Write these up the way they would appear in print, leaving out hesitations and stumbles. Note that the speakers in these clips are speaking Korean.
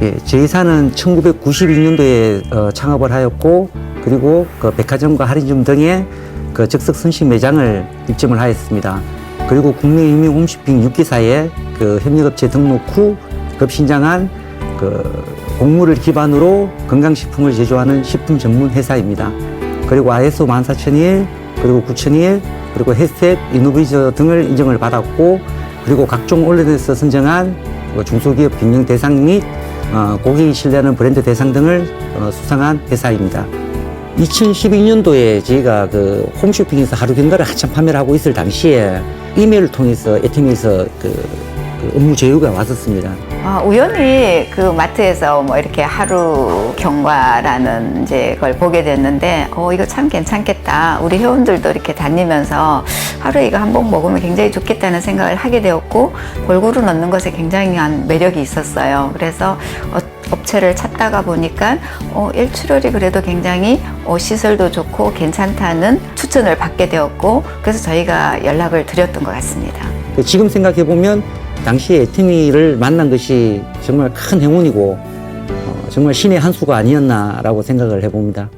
예, 저희 회사는 1992년도에 창업을 하였고, 그리고 그 백화점과 할인점 등의 그 적석 선식 매장을 입점을 하였습니다. 그리고 국내 유명 홈쇼핑 6기사에 그 협력업체 등록 후 급신장한 그 곡물을 기반으로 건강식품을 제조하는 식품 전문 회사입니다. 그리고 ISO 14001, 그리고 9001, 그리고 햇셋, 이노비저 등을 인정을 받았고, 그리고 각종 온라인에서 선정한 중소기업 경영 대상 및 고객이 신뢰하는 브랜드 대상 등을 수상한 회사입니다. 2012년도에 저희가 그 홈쇼핑에서 하루 경과를 한참 판매를 하고 있을 당시에 이메일을 통해서 애팀에서 그 업무 제휴가 왔었습니다. 우연히 그 마트에서 뭐 이렇게 하루 경과라는 이제 걸 보게 됐는데, 이거 참 괜찮겠다. 우리 회원들도 이렇게 다니면서 하루에 이거 한 번 먹으면 굉장히 좋겠다는 생각을 하게 되었고, 골고루 넣는 것에 굉장한 매력이 있었어요. 그래서 업체를 찾다가 보니까 일출혈이 그래도 굉장히 시설도 좋고 괜찮다는 추천을 받게 되었고, 그래서 저희가 연락을 드렸던 것 같습니다. 지금 생각해 보면 당시에 애티미를 만난 것이 정말 큰 행운이고 정말 신의 한 수가 아니었나라고 생각을 해봅니다.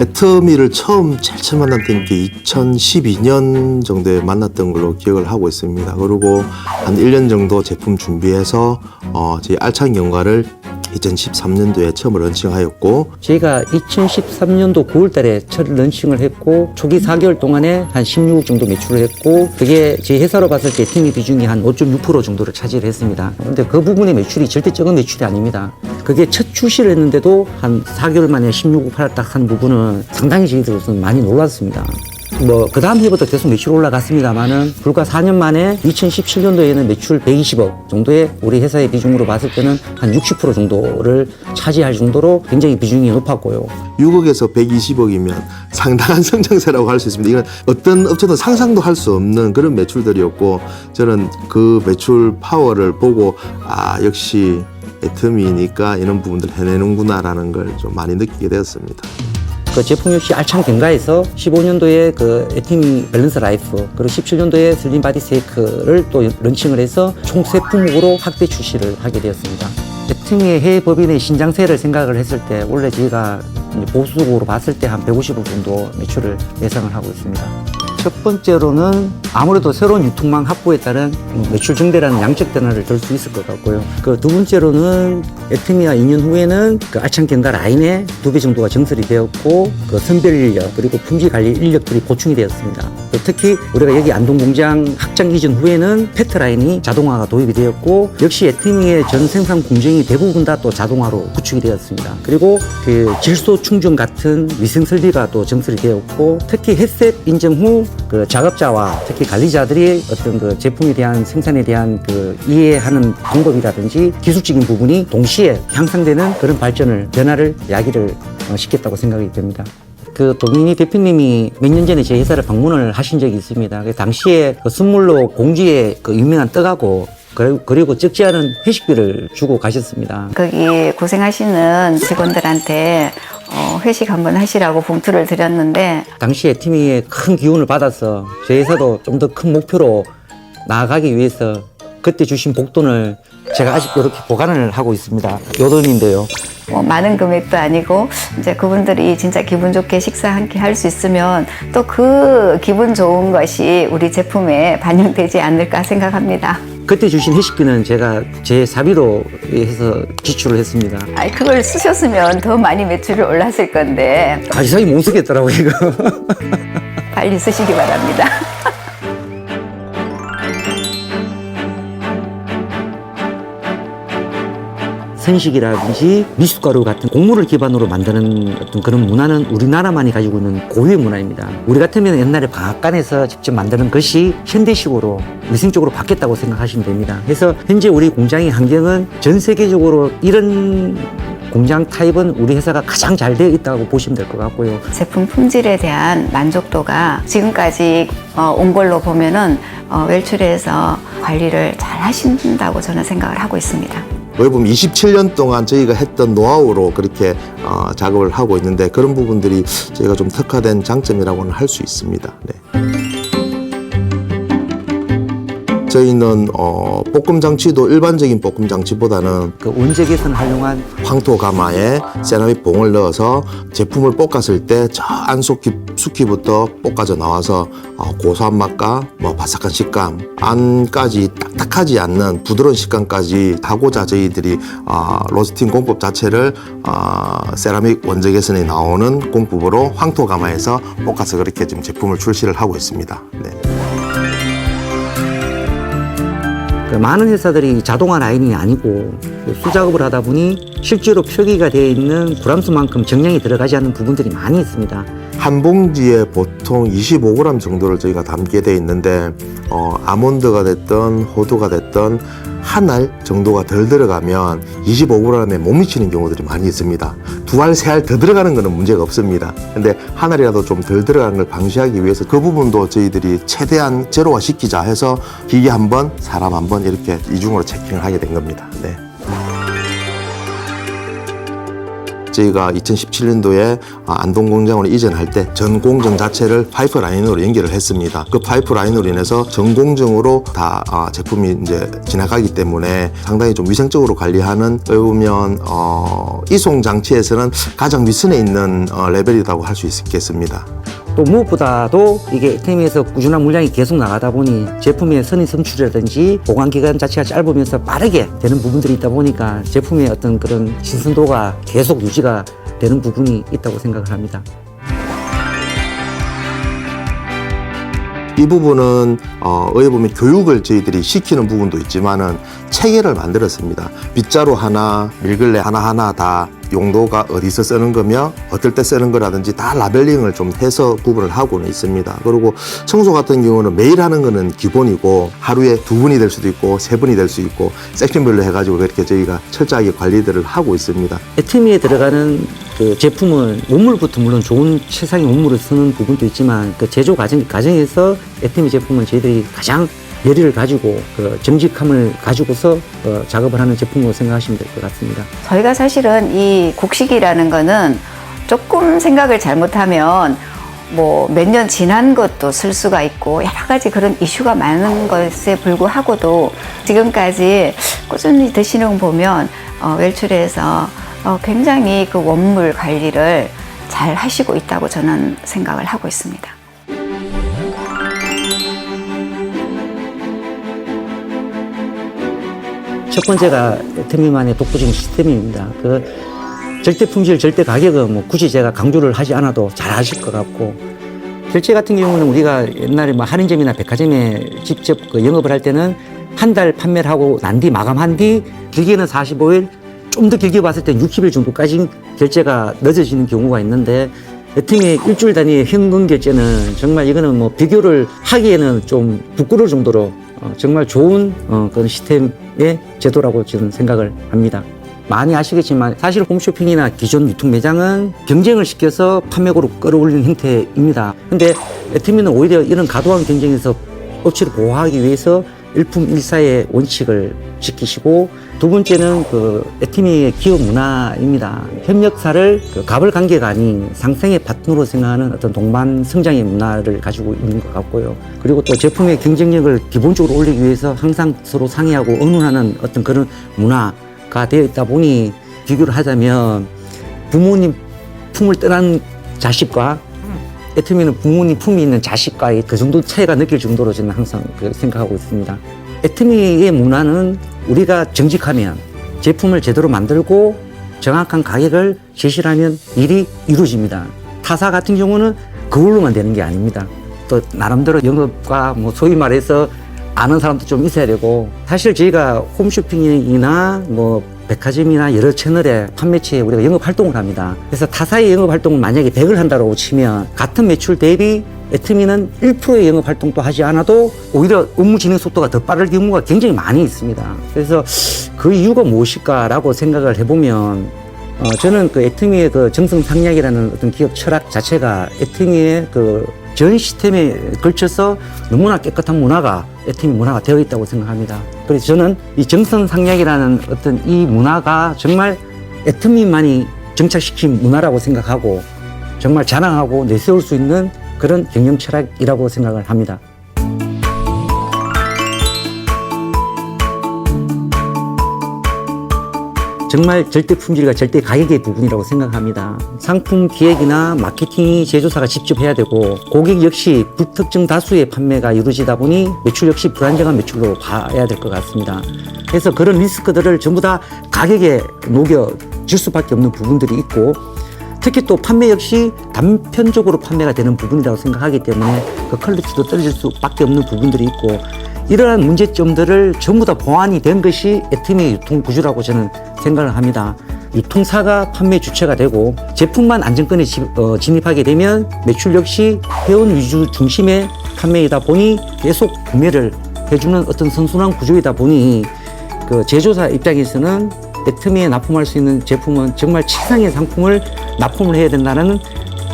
애터미를 제일 처음 만났던 게 2012년 정도에 만났던 걸로 기억을 하고 있습니다. 그리고 한 1년 정도 제품 준비해서 저희 알찬 경과를 2013년도에 처음 런칭하였고, 저희가 2013년도 9월 달에 첫 런칭을 했고, 초기 4개월 동안에 한 16억 정도 매출을 했고, 그게 저희 회사로 봤을 때 팀의 비중이 한 5.6% 정도를 차지를 했습니다. 근데 그 부분의 매출이 절대 적은 매출이 아닙니다. 그게 첫 출시를 했는데도 한 4개월 만에 16억 팔았다 한 부분은 상당히 저희들로서는 많이 놀랐습니다. 그 다음 해부터 계속 매출 올라갔습니다만은 불과 4년 만에 2017년도에는 매출 120억 정도의 우리 회사의 비중으로 봤을 때는 한 60% 정도를 차지할 정도로 굉장히 비중이 높았고요. 6억에서 120억이면 상당한 성장세라고 할 수 있습니다. 이건 어떤 업체도 상상도 할 수 없는 그런 매출들이었고, 저는 그 매출 파워를 보고 역시 애터미니까 이런 부분들 해내는구나라는 걸 좀 많이 느끼게 되었습니다. 그 제품 역시 알찬 경과에서 15년도에 그 애티미 밸런스 라이프, 그리고 17년도에 슬림 바디 세이크를 또 런칭을 해서 총 3품목으로 확대 출시를 하게 되었습니다. 애티미의 해외 법인의 신장세를 생각을 했을 때 원래 저희가 보수적으로 봤을 때 한 150억 정도 매출을 예상을 하고 있습니다. 첫 번째로는 아무래도 새로운 유통망 확보에 따른 매출 증대라는 양적 변화를 들 수 있을 것 같고요. 그 두 번째로는 애티미와 2년 후에는 그 알찬 경과 라인에 2배 정도가 증설이 되었고, 그 선별 인력 그리고 품질 관리 인력들이 보충이 되었습니다. 특히 우리가 여기 안동 공장 확장 이전 후에는 페트 라인이 자동화가 도입이 되었고, 역시 애티미의 전 생산 공정이 대부분 다 또 자동화로 구축이 되었습니다. 그리고 그 질소 충전 같은 위생 설비가 또 증설이 되었고, 특히 햇셋 인증 후 그 작업자와 특히 관리자들이 어떤 그 제품에 대한 생산에 대한 그 이해하는 방법이라든지 기술적인 부분이 동시에 향상되는 그런 변화를 야기를 시켰다고 생각이 됩니다. 그 도민희 대표님이 몇 년 전에 제 회사를 방문을 하신 적이 있습니다. 그 당시에 그 선물로 공주의 그 유명한 떡하고 그리고 적지 않은 회식비를 주고 가셨습니다. 거기 고생하시는 직원들한테 회식 한번 하시라고 봉투를 드렸는데, 당시에 팀이 큰 기운을 받아서 저희 회사도 좀 더 큰 목표로 나아가기 위해서 그때 주신 복돈을 제가 아직 이렇게 보관을 하고 있습니다. 요 돈인데요. 많은 금액도 아니고 이제 그분들이 진짜 기분 좋게 식사 한 끼 할 수 있으면 또 그 기분 좋은 것이 우리 제품에 반영되지 않을까 생각합니다. 그때 주신 회식비는 제가 제 사비로 해서 지출을 했습니다. 그걸 쓰셨으면 더 많이 매출이 올랐을 건데 이상하게 못 쓰겠더라고요, 이거. 빨리 쓰시기 바랍니다. 선식이라든지 미숫가루 같은 곡물을 기반으로 만드는 어떤 그런 문화는 우리나라만이 가지고 있는 고유의 문화입니다. 우리 같으면 옛날에 방앗간에서 직접 만드는 것이 현대식으로 위생적으로 바뀌었다고 생각하시면 됩니다. 그래서 현재 우리 공장의 환경은 전 세계적으로 이런 공장 타입은 우리 회사가 가장 잘 되어 있다고 보시면 될 것 같고요. 제품 품질에 대한 만족도가 지금까지 온 걸로 보면은 웰출에서 관리를 잘 하신다고 저는 생각을 하고 있습니다. 거기 보면 27년 동안 저희가 했던 노하우로 그렇게 작업을 하고 있는데, 그런 부분들이 저희가 좀 특화된 장점이라고는 할 수 있습니다. 네. 저희는 볶음 장치도 일반적인 볶음 장치보다는 그 원적외선 활용한 황토 가마에 세라믹 봉을 넣어서 제품을 볶았을 때 저 안속 깊숙이부터 볶아져 나와서 고소한 맛과 뭐 바삭한 식감, 안까지 딱딱하지 않는 부드러운 식감까지 하고자 저희들이 로스팅 공법 자체를 세라믹 원적외선이 나오는 공법으로 황토 가마에서 볶아서 그렇게 지금 제품을 출시를 하고 있습니다. 네. 그 많은 회사들이 자동화 라인이 아니고 수작업을 하다 보니 실제로 표기가 되어 있는 구람수만큼 정량이 들어가지 않는 부분들이 많이 있습니다. 한 봉지에 보통 25g 정도를 저희가 담게 돼 있는데 아몬드가 됐든 호두가 됐든 한 알 정도가 덜 들어가면 25g에 못 미치는 경우들이 많이 있습니다. 두 알, 세 알 더 들어가는 것은 문제가 없습니다. 근데 한 알이라도 좀 덜 들어가는 걸 방지하기 위해서 그 부분도 저희들이 최대한 제로화 시키자 해서 기계 한 번, 사람 한 번 이렇게 이중으로 체킹을 하게 된 겁니다. 네. 저희가 2017년도에 안동 공장으로 이전할 때 전 공정 자체를 파이프 라인으로 연결을 했습니다. 그 파이프 라인으로 인해서 전 공정으로 다 제품이 이제 지나가기 때문에 상당히 좀 위생적으로 관리하는 어떻게 보면 이송 장치에서는 가장 윗선에 있는 레벨이라고 할 수 있겠습니다. 또 무엇보다도 이게 애터미에서 꾸준한 물량이 계속 나가다 보니 제품의 선의 성출이라든지 보관 기간 자체가 짧으면서 빠르게 되는 부분들이 있다 보니까 제품의 어떤 그런 신선도가 계속 유지가 되는 부분이 있다고 생각을 합니다. 이 부분은 어떻게 보면 교육을 저희들이 시키는 부분도 있지만은 체계를 만들었습니다. 빗자루 하나, 밀걸레 하나하나 다 용도가 어디서 쓰는 거며 어떨 때 쓰는 거라든지 다 라벨링을 좀 해서 구분을 하고는 있습니다. 그리고 청소 같은 경우는 매일 하는 거는 기본이고 하루에 2분이 될 수도 있고 3분이 될 수 있고 섹션별로 해가지고 그렇게 저희가 철저하게 관리들을 하고 있습니다. 애터미에 들어가는 그 제품은 원물부터 물론 좋은 최상의 원물을 쓰는 부분도 있지만 그 제조 과정에서 애터미 제품은 저희들이 가장 열의를 가지고 그 정직함을 가지고서 작업을 하는 제품으로 생각하시면 될 것 같습니다. 저희가 사실은 이 곡식이라는 거는 조금 생각을 잘못하면 뭐 몇 년 지난 것도 쓸 수가 있고 여러 가지 그런 이슈가 많은 것에 불구하고도 지금까지 꾸준히 드시는 거 보면 웰출에서 굉장히 그 원물 관리를 잘 하시고 있다고 저는 생각을 하고 있습니다. 첫 번째가 애터미만의 독보적인 시스템입니다. 그 절대 품질, 절대 가격은 뭐 굳이 제가 강조를 하지 않아도 잘 아실 것 같고, 결제 같은 경우는 우리가 옛날에 뭐 할인점이나 백화점에 직접 그 영업을 할 때는 한 달 판매를 하고 난 뒤 마감한 뒤 길게는 45일, 좀 더 길게 봤을 때 60일 정도까지 결제가 늦어지는 경우가 있는데, 애터미의 일주일 단위의 현금 결제는 정말 이거는 뭐 비교를 하기에는 좀 부끄러울 정도로 정말 좋은 그런 시스템의 제도라고 저는 생각을 합니다. 많이 아시겠지만 사실 홈쇼핑이나 기존 유통 매장은 경쟁을 시켜서 판매고로 끌어올리는 형태입니다. 근데 애터미는 오히려 이런 과도한 경쟁에서 업체를 보호하기 위해서 일품일사의 원칙을 지키시고, 두 번째는 그 애터미의 기업 문화입니다. 협력사를 그 가벌관계가 아닌 상생의 파트너로 생각하는 어떤 동반 성장의 문화를 가지고 있는 것 같고요. 그리고 또 제품의 경쟁력을 기본적으로 올리기 위해서 항상 서로 상의하고 의논하는 어떤 그런 문화가 되어 있다 보니, 비교를 하자면 부모님 품을 떠난 자식과 애터미는 부모님 품이 있는 자식과의 그 정도 차이가 느낄 정도로 저는 항상 생각하고 있습니다. 애터미의 문화는 우리가 정직하면 제품을 제대로 만들고 정확한 가격을 제시를 하면 일이 이루어집니다. 타사 같은 경우는 그걸로만 되는 게 아닙니다. 또 나름대로 영업과 뭐 소위 말해서 아는 사람도 좀 있어야 되고, 사실 저희가 홈쇼핑이나 뭐 백화점이나 여러 채널의 판매처에 우리가 영업 활동을 합니다. 그래서 타사의 영업 활동을 만약에 100을 한다고 치면 같은 매출 대비 애터미는 1%의 영업 활동도 하지 않아도 오히려 업무 진행 속도가 더 빠를 경우가 굉장히 많이 있습니다. 그래서 그 이유가 무엇일까라고 생각을 해보면 저는 그 애터미의 그 정성상약이라는 어떤 기업 철학 자체가 애터미의 그 전 시스템에 걸쳐서 너무나 깨끗한 문화가 애터미 문화가 되어 있다고 생각합니다. 그래서 저는 이 정성상약이라는 어떤 이 문화가 정말 애터미만이 정착시킨 문화라고 생각하고 정말 자랑하고 내세울 수 있는 그런 경영 철학이라고 생각을 합니다. 정말 절대 품질과 절대 가격의 부분이라고 생각합니다. 상품 기획이나 마케팅이 제조사가 직접 해야 되고 고객 역시 불특정 다수의 판매가 이루어지다 보니 매출 역시 불안정한 매출로 봐야 될 것 같습니다. 그래서 그런 리스크들을 전부 다 가격에 녹여줄 수밖에 없는 부분들이 있고 특히 또 판매 역시 단편적으로 판매가 되는 부분이라고 생각하기 때문에 그 퀄리티도 떨어질 수밖에 없는 부분들이 있고 이러한 문제점들을 전부 다 보완이 된 것이 애터미의 유통 구조라고 저는 생각을 합니다. 유통사가 판매 주체가 되고 제품만 안정권에 진입하게 되면 매출 역시 회원 위주 중심의 판매이다 보니 계속 구매를 해주는 어떤 선순환 구조이다 보니 그 제조사 입장에서는 애터미에 납품할 수 있는 제품은 정말 최상의 상품을 납품을 해야 된다는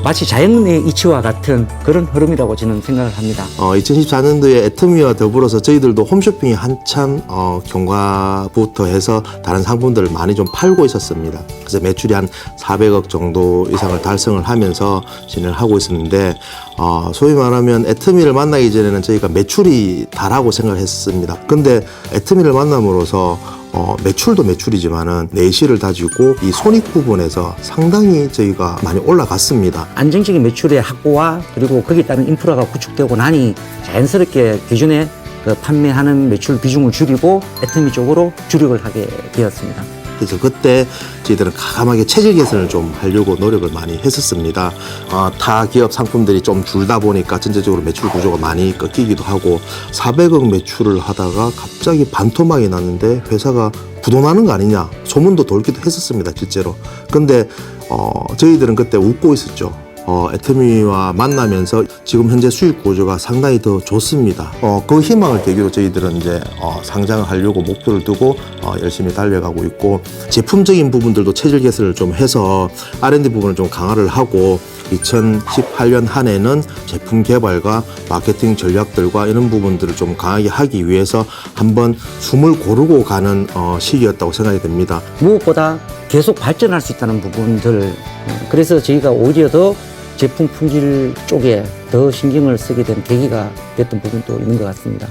마치 자연의 이치와 같은 그런 흐름이라고 저는 생각을 합니다. 2014년도에 애터미와 더불어서 저희들도 홈쇼핑이 한참 경과부터 해서 다른 상품들을 많이 좀 팔고 있었습니다. 그래서 매출이 한 400억 정도 이상을 달성을 하면서 진행을 하고 있었는데 소위 말하면 애터미를 만나기 전에는 저희가 매출이 다라고 생각을 했습니다. 근데 애터미를 만남으로써 매출도 매출이지만은 내실을 다지고 이 손익 부분에서 상당히 저희가 많이 올라갔습니다. 안정적인 매출의 확보와 그리고 거기에 따른 인프라가 구축되고 나니 자연스럽게 기존에 그 판매하는 매출 비중을 줄이고 애터미 쪽으로 주력을 하게 되었습니다. 그래서 그때 저희들은 과감하게 체질 개선을 좀 하려고 노력을 많이 했었습니다. 타 기업 상품들이 좀 줄다 보니까 전체적으로 매출 구조가 많이 꺾이기도 하고 400억 매출을 하다가 갑자기 반토막이 났는데 회사가 부도나는 거 아니냐 소문도 돌기도 했었습니다, 실제로. 근데 저희들은 그때 웃고 있었죠. 애터미와 만나면서 지금 현재 수익 구조가 상당히 더 좋습니다. 그 희망을 계기로 저희들은 이제 상장을 하려고 목표를 두고 열심히 달려가고 있고 제품적인 부분들도 체질 개선을 좀 해서 R&D 부분을 좀 강화를 하고 2018년 한 해는 제품 개발과 마케팅 전략들과 이런 부분들을 좀 강하게 하기 위해서 한번 숨을 고르고 가는 시기였다고 생각이 됩니다. 무엇보다 계속 발전할 수 있다는 부분들 그래서 저희가 오히려 더 제품 품질 쪽에 더 신경을 쓰게 된 계기가 됐던 부분도 있는 것 같습니다.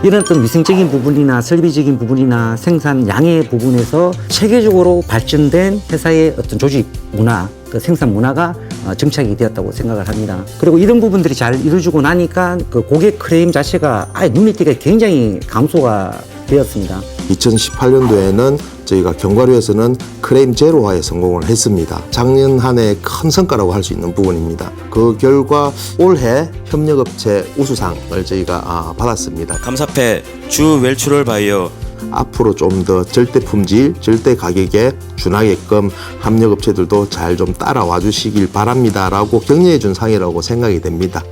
이런 어떤 위생적인 부분이나 설비적인 부분이나 생산 양의 부분에서 체계적으로 발전된 회사의 어떤 조직 문화, 그 생산 문화가 정착이 되었다고 생각을 합니다. 그리고 이런 부분들이 잘 이루어지고 나니까 그 고객 클레임 자체가 아예 눈에 띄게 굉장히 감소가 되었습니다. 2018년도에는 저희가 견과류에서는 클레임 제로화에 성공을 했습니다. 작년 한 해 큰 성과라고 할 수 있는 부분입니다. 그 결과 올해 협력업체 우수상을 저희가 받았습니다. 감사패 주 웰추럴 바이어 앞으로 좀 더 절대 품질, 절대 가격에 준하게끔 협력업체들도 잘 좀 따라와 주시길 바랍니다라고 격려해 준 상이라고 생각이 됩니다.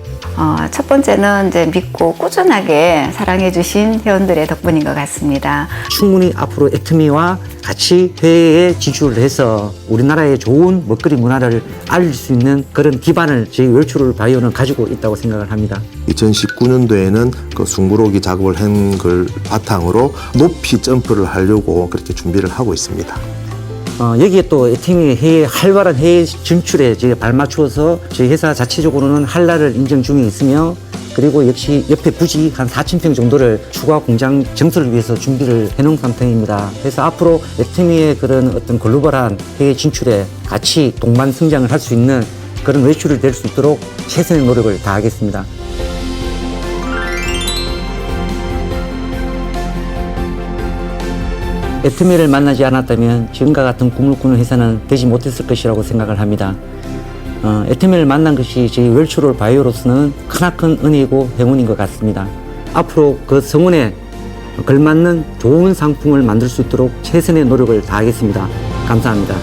첫 번째는 이제 믿고 꾸준하게 사랑해주신 회원들의 덕분인 것 같습니다. 충분히 앞으로 애터미와 같이 해외에 진출을 해서 우리나라의 좋은 먹거리 문화를 알릴 수 있는 그런 기반을 저희 웰추럴 바이오는 가지고 있다고 생각을 합니다. 2019년도에는 그 숭구로기 작업을 한 걸 바탕으로 높이 점프를 하려고 그렇게 준비를 하고 있습니다. 여기에 또 애터미의 해외 활발한 해외 진출에 저희가 발맞추어서 저희 회사 자체적으로는 한라를 인정 중에 있으며 그리고 역시 옆에 부지 한 4,000평 정도를 추가 공장 증설을 위해서 준비를 해놓은 상태입니다. 그래서 앞으로 애터미의 그런 어떤 글로벌한 해외 진출에 같이 동반 성장을 할 수 있는 그런 외출이 될 수 있도록 최선의 노력을 다하겠습니다. 애터미를 만나지 않았다면 지금과 같은 꿈을 꾸는 회사는 되지 못했을 것이라고 생각을 합니다. 애터미를 만난 것이 저희 웰추럴 바이오로서는 크나큰 은혜이고 행운인 것 같습니다. 앞으로 그 성원에 걸맞는 좋은 상품을 만들 수 있도록 최선의 노력을 다하겠습니다. 감사합니다.